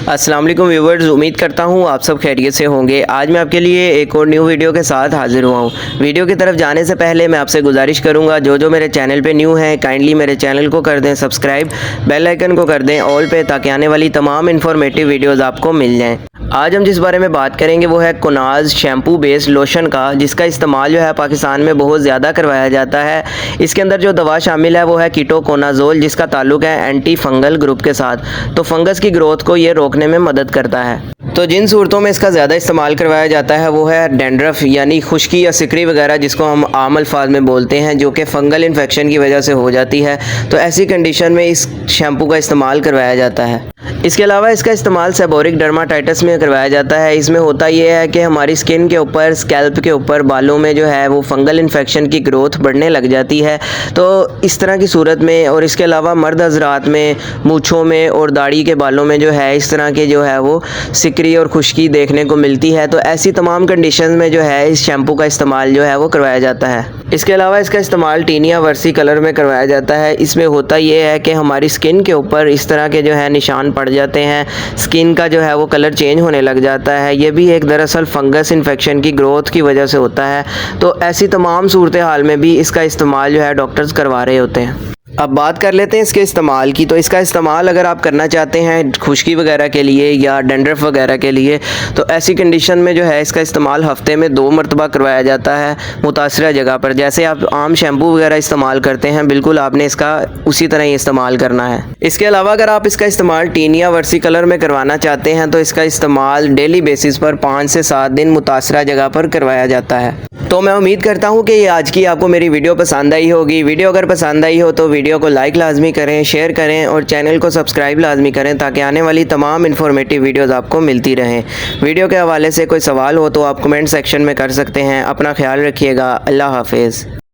अस्सलाम वालेकुम व्यूवर्स, उम्मीद करता हूँ आप सब खैरियत से होंगे। आज मैं आपके लिए एक और न्यू वीडियो के साथ हाजिर हुआ हूँ। वीडियो की तरफ जाने से पहले मैं आपसे गुजारिश करूँगा, जो मेरे चैनल पे न्यू हैं काइंडली मेरे चैनल को कर दें सब्सक्राइब, बेल आइकन को कर दें ऑल पे, ताकि आने वाली तमाम इन्फॉर्मेटिव वीडियोज़ आपको मिल जाएँ। आज हम जिस बारे में बात करेंगे वो है कोनाज शैम्पू बेस्ड लोशन का, जिसका इस्तेमाल जो है पाकिस्तान में बहुत ज़्यादा करवाया जाता है। इसके अंदर जो दवा शामिल है वो है कीटोकोनाजोल, जिसका ताल्लुक है एंटी फंगल ग्रुप के साथ। तो फंगस की ग्रोथ को ये रोकने में मदद करता है। तो जिन सूरतों में इसका ज़्यादा इस्तेमाल करवाया जाता है वो है डैंड्रफ यानी खुश्की या सिकरी वगैरह, जिसको हम आम अल्फाज में बोलते हैं, जो कि फंगल इन्फेक्शन की वजह से हो जाती है। तो ऐसी कंडीशन में इस शैम्पू का इस्तेमाल करवाया जाता है। इसके अलावा इसका इस्तेमाल सेबोरिक डर्माटाइटिस में करवाया जाता है। इसमें होता यह है कि हमारी स्किन के ऊपर, स्कैल्प के ऊपर, बालों में जो है वो फंगल इन्फेक्शन की ग्रोथ बढ़ने लग जाती है। तो इस तरह की सूरत में, और इसके अलावा मर्द हज़रात में, मूँछों में और दाढ़ी के बालों में जो है इस तरह के जो है वो सिकरी और खुश्की देखने को मिलती है। तो ऐसी तमाम कंडीशन में जो है इस शैम्पू का इस्तेमाल जो है वो करवाया जाता है। इसके अलावा इसका इस्तेमाल टीनिया वर्सी कलर में करवाया जाता है। इसमें होता यह है कि हमारी स्किन के ऊपर इस तरह के जो है निशान पड़ जाते हैं, स्किन का जो है वो कलर चेंज होने लग जाता है। ये भी एक दरअसल फंगस इन्फेक्शन की ग्रोथ की वजह से होता है। तो ऐसी तमाम सूरत हाल में भी इसका इस्तेमाल जो है डॉक्टर्स करवा रहे होते हैं। अब बात कर लेते हैं इसके इस्तेमाल की। तो इसका इस्तेमाल अगर आप करना चाहते हैं खुश्की वगैरह के लिए या डैंड्रफ वगैरह के लिए, तो ऐसी कंडीशन में जो है इसका इस्तेमाल हफ़्ते में 2 मरतबा करवाया जाता है मुतासरा जगह पर। जैसे आप आम शैम्पू वगैरह इस्तेमाल करते हैं, बिल्कुल आपने इसका उसी तरह ही इस्तेमाल करना है। इसके अलावा अगर आप इसका इस्तेमाल टीनिया वर्सी कलर में करवाना चाहते हैं तो इसका इस्तेमाल डेली बेसिस पर 5 से 7 दिन मुतासरा जगह पर करवाया जाता है। तो मैं उम्मीद करता हूँ कि ये आज की आपको मेरी वीडियो पसंद आई होगी। वीडियो अगर पसंद आई हो तो वीडियो को लाइक लाजमी करें, शेयर करें और चैनल को सब्सक्राइब लाजमी करें, ताकि आने वाली तमाम इन्फॉर्मेटिव वीडियोस आपको मिलती रहें। वीडियो के हवाले से कोई सवाल हो तो आप कमेंट सेक्शन में कर सकते हैं। अपना ख्याल रखिएगा। अल्लाह हाफिज़।